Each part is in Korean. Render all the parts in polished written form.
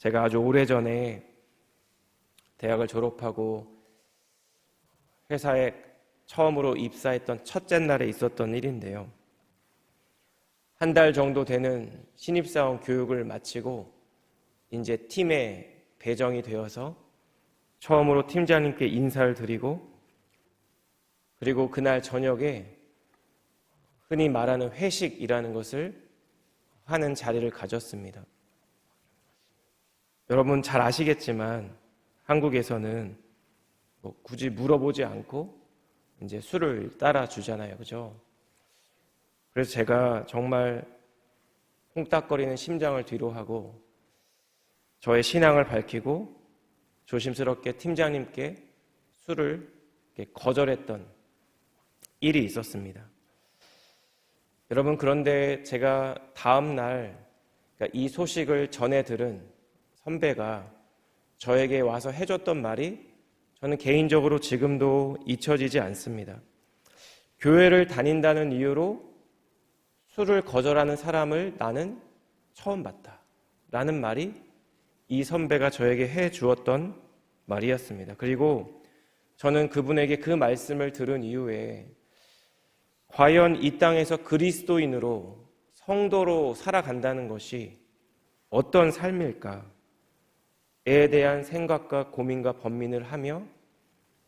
제가 아주 오래전에 대학을 졸업하고 회사에 처음으로 입사했던 첫째 날에 있었던 일인데요. 한 달 정도 되는 신입사원 교육을 마치고 이제 팀에 배정이 되어서 처음으로 팀장님께 인사를 드리고, 그리고 그날 저녁에 흔히 말하는 회식이라는 것을 하는 자리를 가졌습니다. 여러분 잘 아시겠지만 한국에서는 굳이 물어보지 않고 이제 술을 따라 주잖아요. 그죠? 그래서 제가 정말 콩닥거리는 심장을 뒤로 하고 저의 신앙을 밝히고 조심스럽게 팀장님께 술을 거절했던 일이 있었습니다. 여러분, 그런데 제가 다음 날 이 소식을 전해 들은 선배가 저에게 와서 해줬던 말이 저는 개인적으로 지금도 잊혀지지 않습니다. 교회를 다닌다는 이유로 술을 거절하는 사람을 나는 처음 봤다 라는 말이 이 선배가 저에게 해 주었던 말이었습니다. 그리고 저는 그분에게 그 말씀을 들은 이후에 과연 이 땅에서 그리스도인으로 성도로 살아간다는 것이 어떤 삶일까에 대한 생각과 고민과 번민을 하며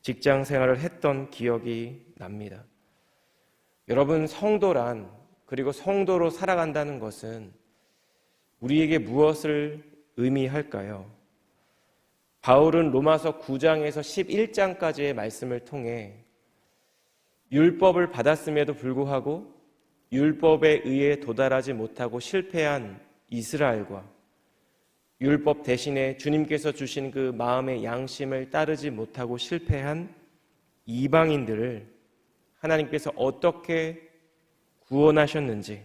직장 생활을 했던 기억이 납니다. 여러분, 성도란, 그리고 성도로 살아간다는 것은 우리에게 무엇을 의미할까요? 바울은 로마서 9장에서 11장까지의 말씀을 통해 율법을 받았음에도 불구하고 율법에 의해 도달하지 못하고 실패한 이스라엘과 율법 대신에 주님께서 주신 그 마음의 양심을 따르지 못하고 실패한 이방인들을 하나님께서 어떻게 구원하셨는지,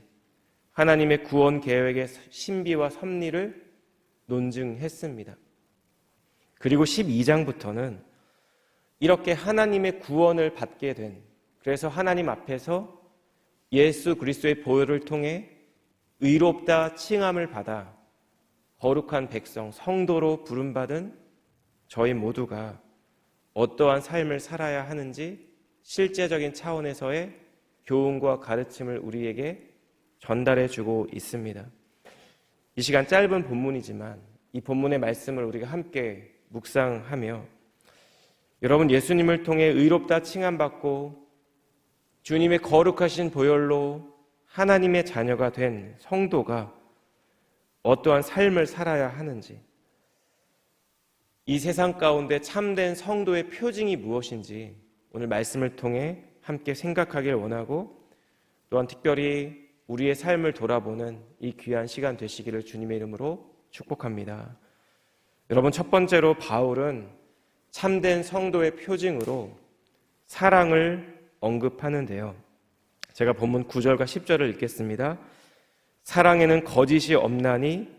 하나님의 구원 계획의 신비와 섭리를 논증했습니다. 그리고 12장부터는 이렇게 하나님의 구원을 받게 된, 그래서 하나님 앞에서 예수 그리스도의 보혈을 통해 의롭다 칭함을 받아 거룩한 백성, 성도로 부름받은 저희 모두가 어떠한 삶을 살아야 하는지 실제적인 차원에서의 교훈과 가르침을 우리에게 전달해 주고 있습니다. 이 시간 짧은 본문이지만 이 본문의 말씀을 우리가 함께 묵상하며, 여러분, 예수님을 통해 의롭다 칭함받고 주님의 거룩하신 보혈로 하나님의 자녀가 된 성도가 어떠한 삶을 살아야 하는지, 이 세상 가운데 참된 성도의 표징이 무엇인지 오늘 말씀을 통해 함께 생각하길 원하고, 또한 특별히 우리의 삶을 돌아보는 이 귀한 시간 되시기를 주님의 이름으로 축복합니다. 여러분, 첫 번째로 바울은 참된 성도의 표징으로 사랑을 언급하는데요. 제가 본문 9절과 10절을 읽겠습니다. 사랑에는 거짓이 없나니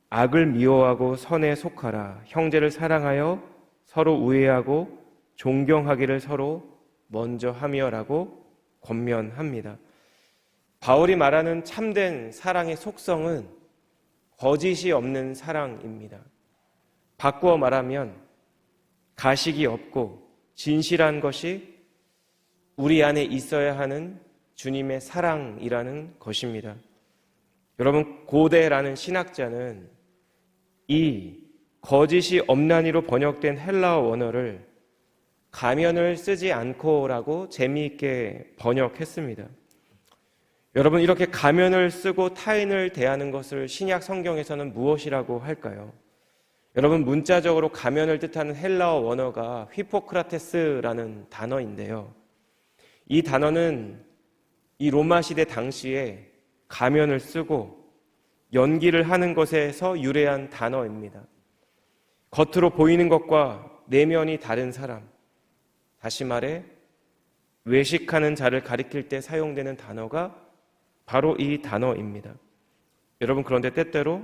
악을 미워하고 선에 속하라. 형제를 사랑하여 서로 우애하고 존경하기를 서로 먼저 하며라고 권면합니다. 바울이 말하는 참된 사랑의 속성은 거짓이 없는 사랑입니다. 바꾸어 말하면 가식이 없고 진실한 것이 우리 안에 있어야 하는 주님의 사랑이라는 것입니다. 여러분, 고대라는 신학자는 이 거짓이 없나니로 번역된 헬라어 원어를 가면을 쓰지 않고라고 재미있게 번역했습니다. 여러분, 이렇게 가면을 쓰고 타인을 대하는 것을 신약 성경에서는 무엇이라고 할까요? 여러분, 문자적으로 가면을 뜻하는 헬라어 원어가 휘포크라테스라는 단어인데요. 이 단어는 이 로마 시대 당시에 가면을 쓰고 연기를 하는 것에서 유래한 단어입니다. 겉으로 보이는 것과 내면이 다른 사람, 다시 말해 외식하는 자를 가리킬 때 사용되는 단어가 바로 이 단어입니다. 여러분, 그런데 때때로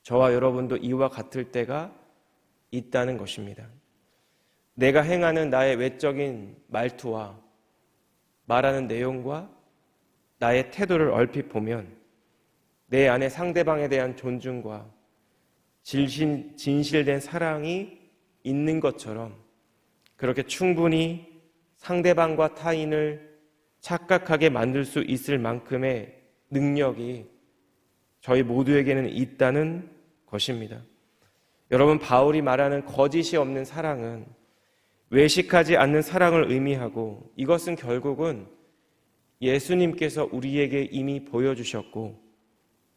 저와 여러분도 이와 같을 때가 있다는 것입니다. 내가 행하는 나의 외적인 말투와 말하는 내용과 나의 태도를 얼핏 보면 내 안에 상대방에 대한 존중과 진실된 사랑이 있는 것처럼 그렇게 충분히 상대방과 타인을 착각하게 만들 수 있을 만큼의 능력이 저희 모두에게는 있다는 것입니다. 여러분, 바울이 말하는 거짓이 없는 사랑은 외식하지 않는 사랑을 의미하고, 이것은 결국은 예수님께서 우리에게 이미 보여주셨고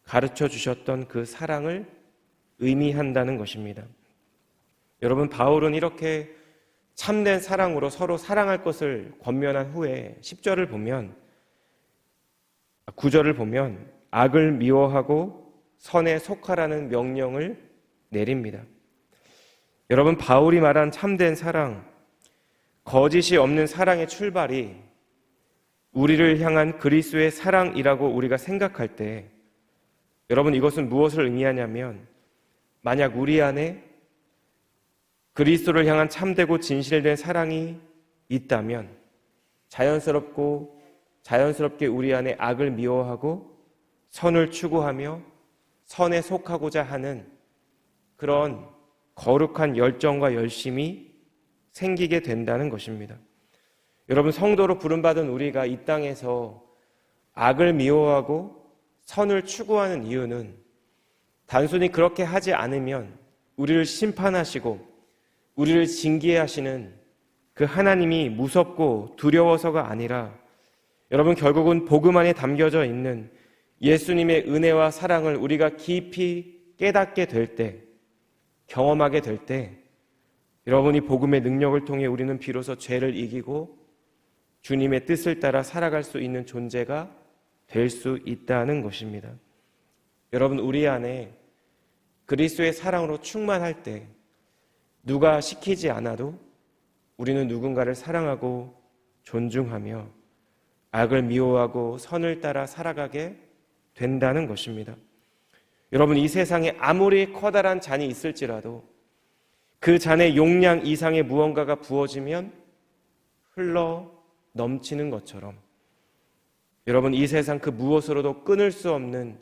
가르쳐 주셨던 그 사랑을 의미한다는 것입니다. 여러분, 바울은 이렇게 참된 사랑으로 서로 사랑할 것을 권면한 후에 10절을 보면, 9절을 보면 악을 미워하고 선에 속하라는 명령을 내립니다. 여러분, 바울이 말한 참된 사랑, 거짓이 없는 사랑의 출발이 우리를 향한 그리스도의 사랑이라고 우리가 생각할 때, 여러분, 이것은 무엇을 의미하냐면, 만약 우리 안에 그리스도를 향한 참되고 진실된 사랑이 있다면 자연스럽게 우리 안에 악을 미워하고 선을 추구하며 선에 속하고자 하는 그런 거룩한 열정과 열심이 생기게 된다는 것입니다. 여러분, 성도로 부름받은 우리가 이 땅에서 악을 미워하고 선을 추구하는 이유는 단순히 그렇게 하지 않으면 우리를 심판하시고 우리를 징계하시는 그 하나님이 무섭고 두려워서가 아니라, 여러분, 결국은 복음 안에 담겨져 있는 예수님의 은혜와 사랑을 우리가 깊이 깨닫게 될 때, 경험하게 될 때, 여러분이 복음의 능력을 통해 우리는 비로소 죄를 이기고 주님의 뜻을 따라 살아갈 수 있는 존재가 될 수 있다는 것입니다. 여러분, 우리 안에 그리스도의 사랑으로 충만할 때 누가 시키지 않아도 우리는 누군가를 사랑하고 존중하며 악을 미워하고 선을 따라 살아가게 된다는 것입니다. 여러분, 이 세상에 아무리 커다란 잔이 있을지라도 그 잔의 용량 이상의 무언가가 부어지면 흘러 넘치는 것처럼, 여러분, 이 세상 그 무엇으로도 끊을 수 없는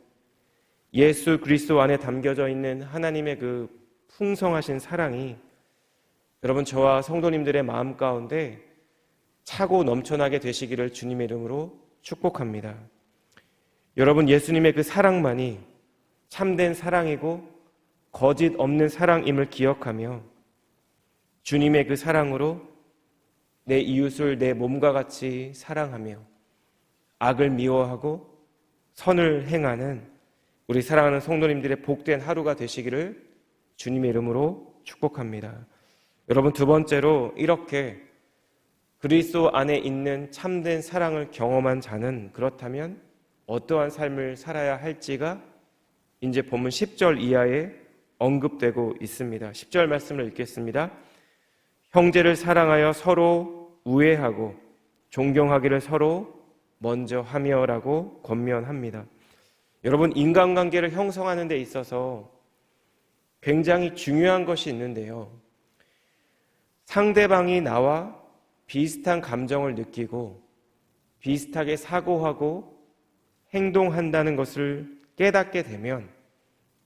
예수 그리스도 안에 담겨져 있는 하나님의 그 풍성하신 사랑이 여러분, 저와 성도님들의 마음 가운데 차고 넘쳐나게 되시기를 주님의 이름으로 축복합니다. 여러분, 예수님의 그 사랑만이 참된 사랑이고 거짓 없는 사랑임을 기억하며 주님의 그 사랑으로 내 이웃을 내 몸과 같이 사랑하며 악을 미워하고 선을 행하는 우리 사랑하는 성도님들의 복된 하루가 되시기를 주님의 이름으로 축복합니다. 여러분, 두 번째로, 이렇게 그리스도 안에 있는 참된 사랑을 경험한 자는 그렇다면 어떠한 삶을 살아야 할지가 이제 본문 10절 이하에 언급되고 있습니다. 10절 말씀을 읽겠습니다. 형제를 사랑하여 서로 우애하고 존경하기를 서로 먼저 하며라고 권면합니다. 여러분, 인간관계를 형성하는 데 있어서 굉장히 중요한 것이 있는데요, 상대방이 나와 비슷한 감정을 느끼고 비슷하게 사고하고 행동한다는 것을 깨닫게 되면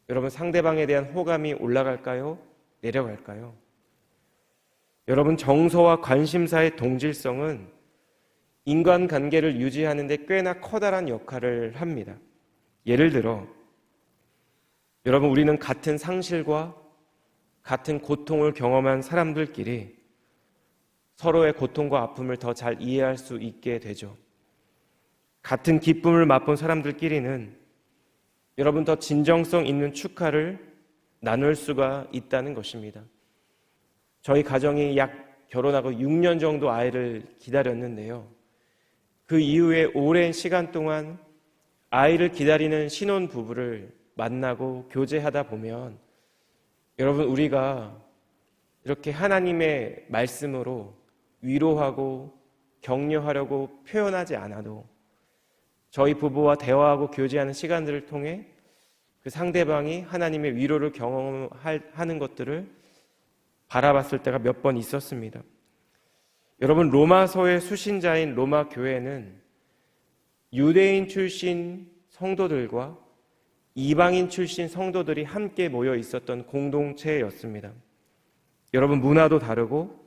여러분, 상대방에 대한 호감이 올라갈까요? 내려갈까요? 여러분, 정서와 관심사의 동질성은 인간관계를 유지하는 데 꽤나 커다란 역할을 합니다. 예를 들어, 여러분, 우리는 같은 상실과 같은 고통을 경험한 사람들끼리 서로의 고통과 아픔을 더 잘 이해할 수 있게 되죠. 같은 기쁨을 맛본 사람들끼리는 여러분, 더 진정성 있는 축하를 나눌 수가 있다는 것입니다. 저희 가정이 약 결혼하고 6년 정도 아이를 기다렸는데요, 그 이후에 오랜 시간 동안 아이를 기다리는 신혼 부부를 만나고 교제하다 보면 여러분, 우리가 이렇게 하나님의 말씀으로 위로하고 격려하려고 표현하지 않아도 저희 부부와 대화하고 교제하는 시간들을 통해 그 상대방이 하나님의 위로를 경험하는 것들을 바라봤을 때가 몇 번 있었습니다. 여러분, 로마서의 수신자인 로마 교회는 유대인 출신 성도들과 이방인 출신 성도들이 함께 모여 있었던 공동체였습니다. 여러분, 문화도 다르고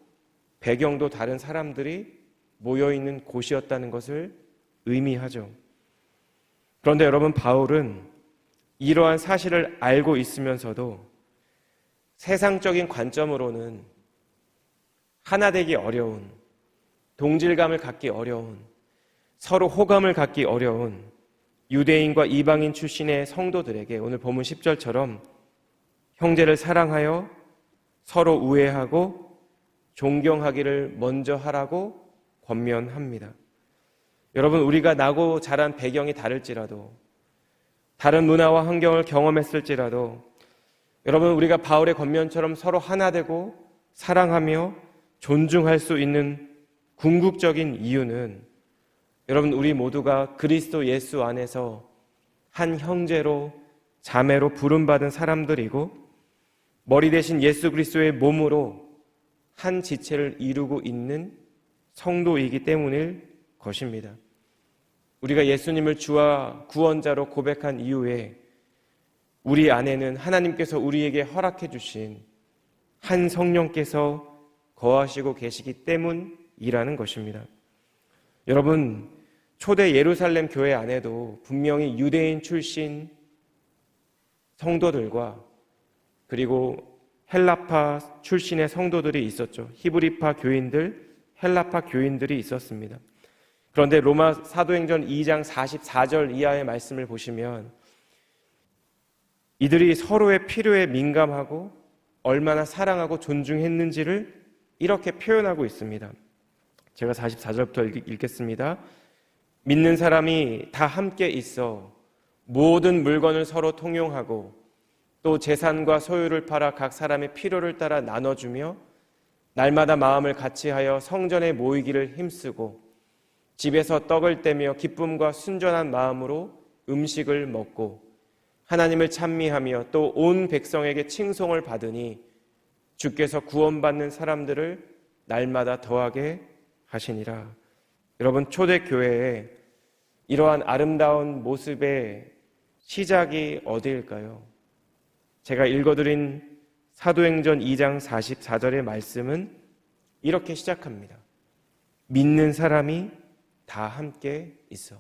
배경도 다른 사람들이 모여 있는 곳이었다는 것을 의미하죠. 그런데 여러분, 바울은 이러한 사실을 알고 있으면서도 세상적인 관점으로는 하나 되기 어려운, 동질감을 갖기 어려운, 서로 호감을 갖기 어려운 유대인과 이방인 출신의 성도들에게 오늘 본문 10절처럼 형제를 사랑하여 서로 우애하고 존경하기를 먼저 하라고 권면합니다. 여러분, 우리가 나고 자란 배경이 다를지라도, 다른 문화와 환경을 경험했을지라도, 여러분, 우리가 바울의 권면처럼 서로 하나 되고 사랑하며 존중할 수 있는 궁극적인 이유는 여러분, 우리 모두가 그리스도 예수 안에서 한 형제로 자매로 부름받은 사람들이고 머리 대신 예수 그리스도의 몸으로 한 지체를 이루고 있는 성도이기 때문일 것입니다. 우리가 예수님을 주와 구원자로 고백한 이후에 우리 안에는 하나님께서 우리에게 허락해 주신 한 성령께서 거하시고 계시기 때문이라는 것입니다. 여러분, 초대 예루살렘 교회 안에도 분명히 유대인 출신 성도들과 그리고 헬라파 출신의 성도들이 있었죠. 히브리파 교인들, 헬라파 교인들이 있었습니다. 그런데 로마 사도행전 2장 44절 이하의 말씀을 보시면 이들이 서로의 필요에 민감하고 얼마나 사랑하고 존중했는지를 이렇게 표현하고 있습니다. 제가 44절부터 읽겠습니다. 믿는 사람이 다 함께 있어 모든 물건을 서로 통용하고 또 재산과 소유를 팔아 각 사람의 필요를 따라 나눠주며 날마다 마음을 같이하여 성전에 모이기를 힘쓰고 집에서 떡을 떼며 기쁨과 순전한 마음으로 음식을 먹고 하나님을 찬미하며 또 온 백성에게 칭송을 받으니 주께서 구원받는 사람들을 날마다 더하게 하시니라. 여러분, 초대교회에 이러한 아름다운 모습의 시작이 어디일까요? 제가 읽어드린 사도행전 2장 44절의 말씀은 이렇게 시작합니다. 믿는 사람이 다 함께 있어.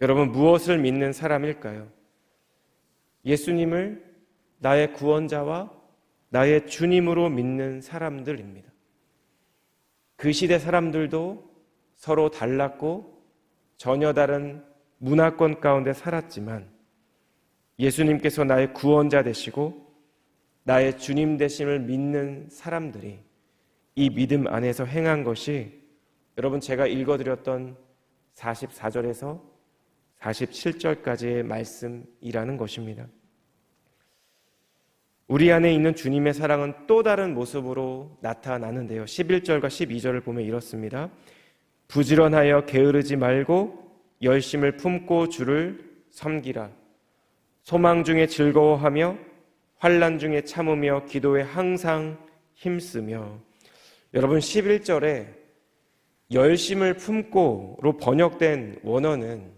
여러분, 무엇을 믿는 사람일까요? 예수님을 나의 구원자와 나의 주님으로 믿는 사람들입니다. 그 시대 사람들도 서로 달랐고 전혀 다른 문화권 가운데 살았지만 예수님께서 나의 구원자 되시고 나의 주님 되심을 믿는 사람들이 이 믿음 안에서 행한 것이 여러분, 제가 읽어드렸던 44절에서 47절까지의 말씀이라는 것입니다. 우리 안에 있는 주님의 사랑은 또 다른 모습으로 나타나는데요. 11절과 12절을 보면 이렇습니다. 부지런하여 게으르지 말고 열심을 품고 주를 섬기라. 소망 중에 즐거워하며 환난 중에 참으며 기도에 항상 힘쓰며. 여러분, 11절에 열심을 품고로 번역된 원어는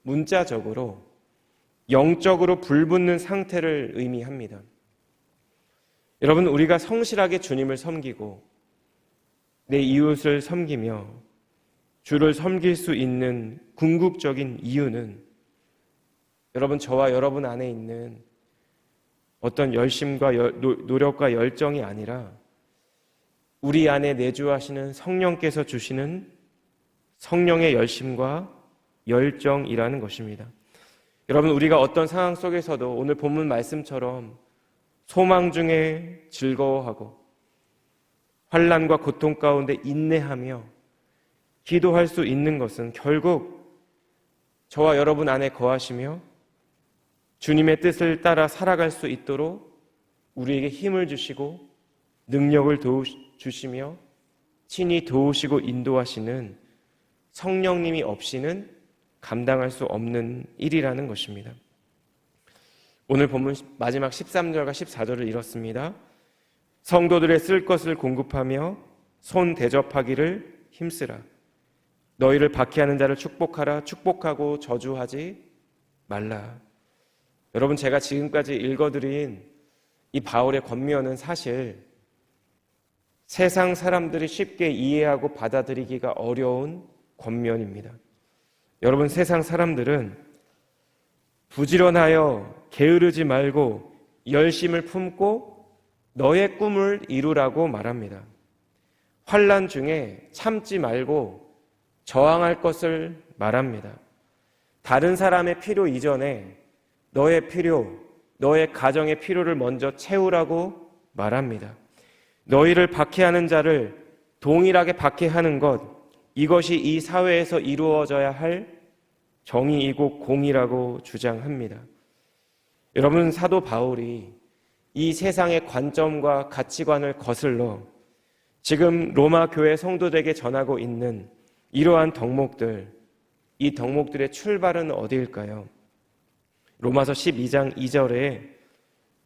문자적으로 영적으로 불붙는 상태를 의미합니다. 여러분, 우리가 성실하게 주님을 섬기고 내 이웃을 섬기며 주를 섬길 수 있는 궁극적인 이유는 여러분, 저와 여러분 안에 있는 어떤 열심과 노력과 열정이 아니라 우리 안에 내주하시는 성령께서 주시는 성령의 열심과 열정이라는 것입니다. 여러분, 우리가 어떤 상황 속에서도 오늘 본문 말씀처럼 소망 중에 즐거워하고 환난과 고통 가운데 인내하며 기도할 수 있는 것은 결국 저와 여러분 안에 거하시며 주님의 뜻을 따라 살아갈 수 있도록 우리에게 힘을 주시고 능력을 주시며 친히 도우시고 인도하시는 성령님이 없이는 감당할 수 없는 일이라는 것입니다. 오늘 본문 마지막 13절과 14절을 읽었습니다. 성도들의 쓸 것을 공급하며 손 대접하기를 힘쓰라. 너희를 박해하는 자를 축복하라. 축복하고 저주하지 말라. 여러분, 제가 지금까지 읽어드린 이 바울의 권면은 사실 세상 사람들이 쉽게 이해하고 받아들이기가 어려운 권면입니다. 여러분, 세상 사람들은 부지런하여 게으르지 말고 열심을 품고 너의 꿈을 이루라고 말합니다. 환난 중에 참지 말고 저항할 것을 말합니다. 다른 사람의 필요 이전에 너의 필요, 너의 가정의 필요를 먼저 채우라고 말합니다. 너희를 박해하는 자를 동일하게 박해하는 것, 이것이 이 사회에서 이루어져야 할 정의이고 공의라고 주장합니다. 여러분, 사도 바울이 이 세상의 관점과 가치관을 거슬러 지금 로마 교회 성도들에게 전하고 있는 이러한 덕목들, 이 덕목들의 출발은 어디일까요? 로마서 12장 2절에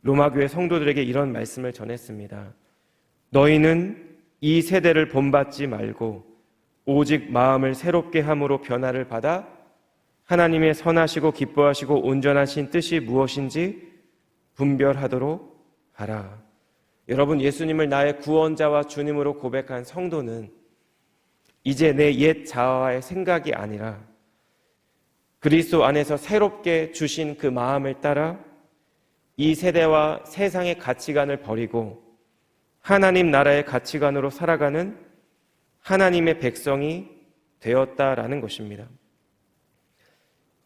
로마 교회 성도들에게 이런 말씀을 전했습니다. 너희는 이 세대를 본받지 말고 오직 마음을 새롭게 함으로 변화를 받아 하나님의 선하시고 기뻐하시고 온전하신 뜻이 무엇인지 분별하도록 하라. 여러분, 예수님을 나의 구원자와 주님으로 고백한 성도는 이제 내 옛 자아의 생각이 아니라 그리스도 안에서 새롭게 주신 그 마음을 따라 이 세대와 세상의 가치관을 버리고 하나님 나라의 가치관으로 살아가는 하나님의 백성이 되었다라는 것입니다.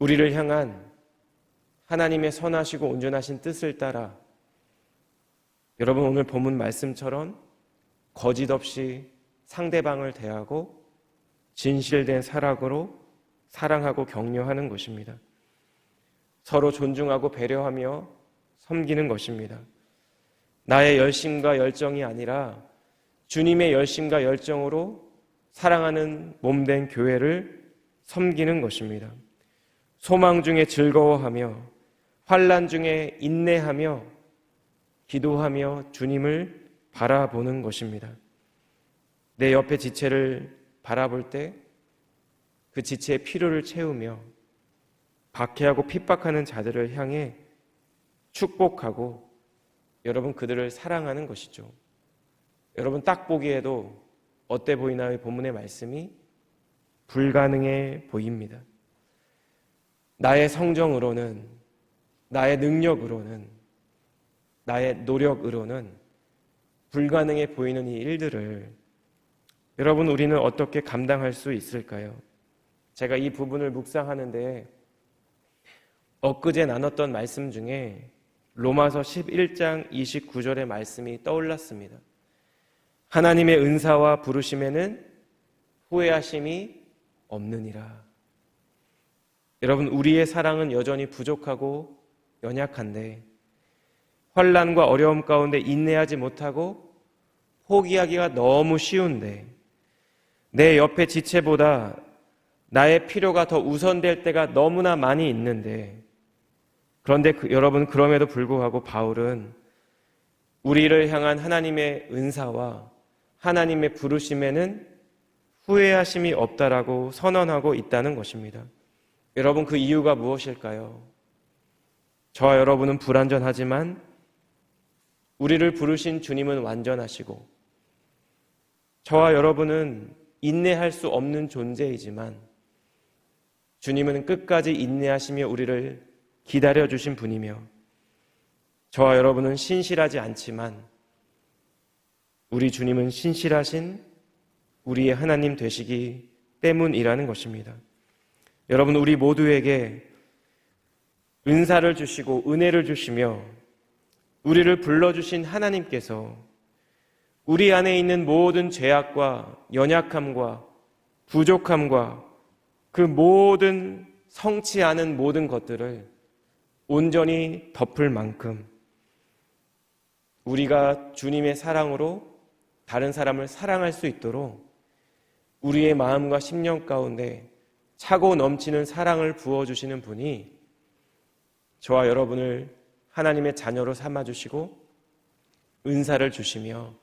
우리를 향한 하나님의 선하시고 온전하신 뜻을 따라 여러분, 오늘 본문 말씀처럼 거짓 없이 상대방을 대하고 진실된 사랑으로 사랑하고 격려하는 것입니다. 서로 존중하고 배려하며 섬기는 것입니다. 나의 열심과 열정이 아니라 주님의 열심과 열정으로 사랑하는 몸된 교회를 섬기는 것입니다. 소망 중에 즐거워하며 환난 중에 인내하며 기도하며 주님을 바라보는 것입니다. 내 옆에 지체를 바라볼 때 그 지체의 필요를 채우며 박해하고 핍박하는 자들을 향해 축복하고 여러분, 그들을 사랑하는 것이죠. 여러분, 딱 보기에도 어때 보이나요? 본문의 말씀이 불가능해 보입니다. 나의 성정으로는, 나의 능력으로는, 나의 노력으로는 불가능해 보이는 이 일들을 여러분, 우리는 어떻게 감당할 수 있을까요? 제가 이 부분을 묵상하는데 엊그제 나눴던 말씀 중에 로마서 11장 29절의 말씀이 떠올랐습니다. 하나님의 은사와 부르심에는 후회하심이 없느니라. 여러분, 우리의 사랑은 여전히 부족하고 연약한데 환난과 어려움 가운데 인내하지 못하고 포기하기가 너무 쉬운데 내 옆에 지체보다 나의 필요가 더 우선될 때가 너무나 많이 있는데 그런데 여러분, 그럼에도 불구하고 바울은 우리를 향한 하나님의 은사와 하나님의 부르심에는 후회하심이 없다라고 선언하고 있다는 것입니다. 여러분, 그 이유가 무엇일까요? 저와 여러분은 불완전하지만 우리를 부르신 주님은 완전하시고 저와 여러분은 인내할 수 없는 존재이지만 주님은 끝까지 인내하시며 우리를 기다려주신 분이며 저와 여러분은 신실하지 않지만 우리 주님은 신실하신 우리의 하나님 되시기 때문이라는 것입니다. 여러분, 우리 모두에게 은사를 주시고 은혜를 주시며 우리를 불러주신 하나님께서 우리 안에 있는 모든 죄악과 연약함과 부족함과 그 모든 성치 않은 모든 것들을 온전히 덮을 만큼 우리가 주님의 사랑으로 다른 사람을 사랑할 수 있도록 우리의 마음과 심령 가운데 차고 넘치는 사랑을 부어주시는 분이 저와 여러분을 하나님의 자녀로 삼아주시고 은사를 주시며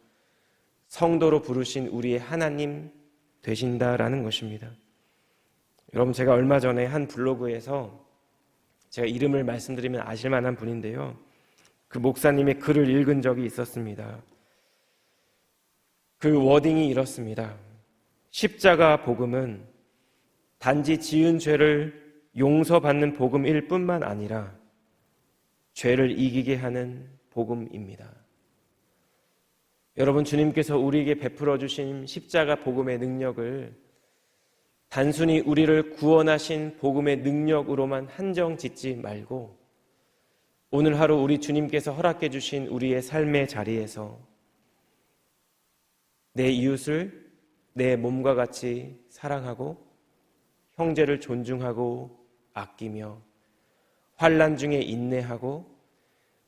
성도로 부르신 우리의 하나님 되신다라는 것입니다. 여러분, 제가 얼마 전에 한 블로그에서 제가 이름을 말씀드리면 아실 만한 분인데요. 그 목사님의 글을 읽은 적이 있었습니다. 그 워딩이 이렇습니다. 십자가 복음은 단지 지은 죄를 용서받는 복음일 뿐만 아니라 죄를 이기게 하는 복음입니다. 여러분, 주님께서 우리에게 베풀어 주신 십자가 복음의 능력을 단순히 우리를 구원하신 복음의 능력으로만 한정 짓지 말고 오늘 하루 우리 주님께서 허락해 주신 우리의 삶의 자리에서 내 이웃을 내 몸과 같이 사랑하고 형제를 존중하고 아끼며 환난 중에 인내하고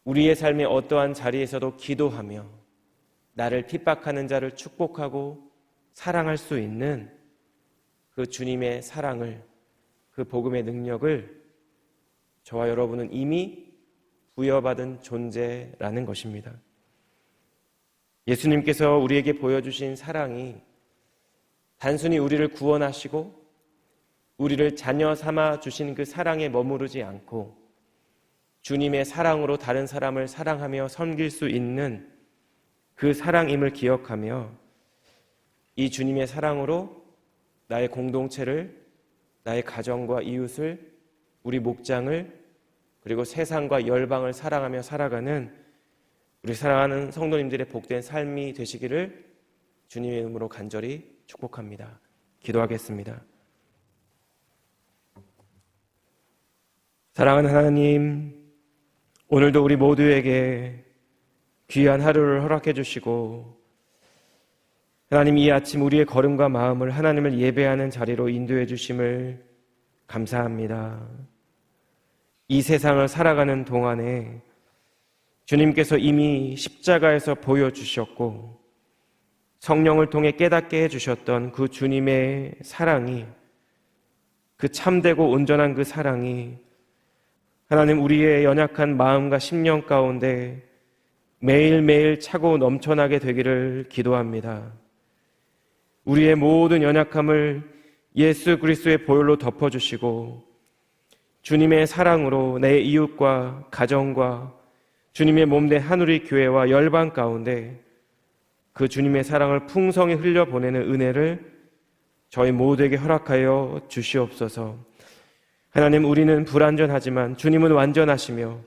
우리의 삶의 어떠한 자리에서도 기도하며 나를 핍박하는 자를 축복하고 사랑할 수 있는 그 주님의 사랑을, 그 복음의 능력을 저와 여러분은 이미 부여받은 존재라는 것입니다. 예수님께서 우리에게 보여주신 사랑이 단순히 우리를 구원하시고 우리를 자녀 삼아 주신 그 사랑에 머무르지 않고 주님의 사랑으로 다른 사람을 사랑하며 섬길 수 있는 그 사랑임을 기억하며 이 주님의 사랑으로 나의 공동체를, 나의 가정과 이웃을, 우리 목장을, 그리고 세상과 열방을 사랑하며 살아가는 우리 사랑하는 성도님들의 복된 삶이 되시기를 주님의 이름으로 간절히 축복합니다. 기도하겠습니다. 사랑하는 하나님, 오늘도 우리 모두에게 귀한 하루를 허락해 주시고 하나님, 이 아침 우리의 걸음과 마음을 하나님을 예배하는 자리로 인도해 주심을 감사합니다. 이 세상을 살아가는 동안에 주님께서 이미 십자가에서 보여주셨고 성령을 통해 깨닫게 해주셨던 그 주님의 사랑이, 그 참되고 온전한 그 사랑이 하나님 우리의 연약한 마음과 심령 가운데 매일매일 차고 넘쳐나게 되기를 기도합니다. 우리의 모든 연약함을 예수 그리스도의 보혈로 덮어주시고 주님의 사랑으로 내 이웃과 가정과 주님의 몸된 한우리 교회와 열방 가운데 그 주님의 사랑을 풍성히 흘려보내는 은혜를 저희 모두에게 허락하여 주시옵소서. 하나님, 우리는 불완전하지만 주님은 완전하시며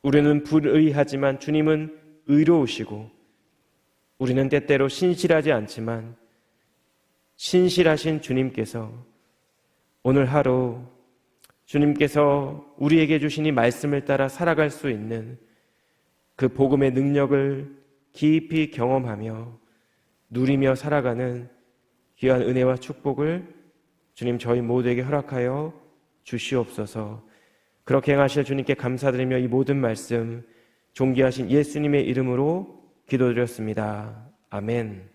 우리는 불의하지만 주님은 의로우시고 우리는 때때로 신실하지 않지만 신실하신 주님께서 오늘 하루 주님께서 우리에게 주신 이 말씀을 따라 살아갈 수 있는 그 복음의 능력을 깊이 경험하며 누리며 살아가는 귀한 은혜와 축복을 주님 저희 모두에게 허락하여 주시옵소서. 그렇게 행하실 주님께 감사드리며 이 모든 말씀 존귀하신 예수님의 이름으로 기도드렸습니다. 아멘.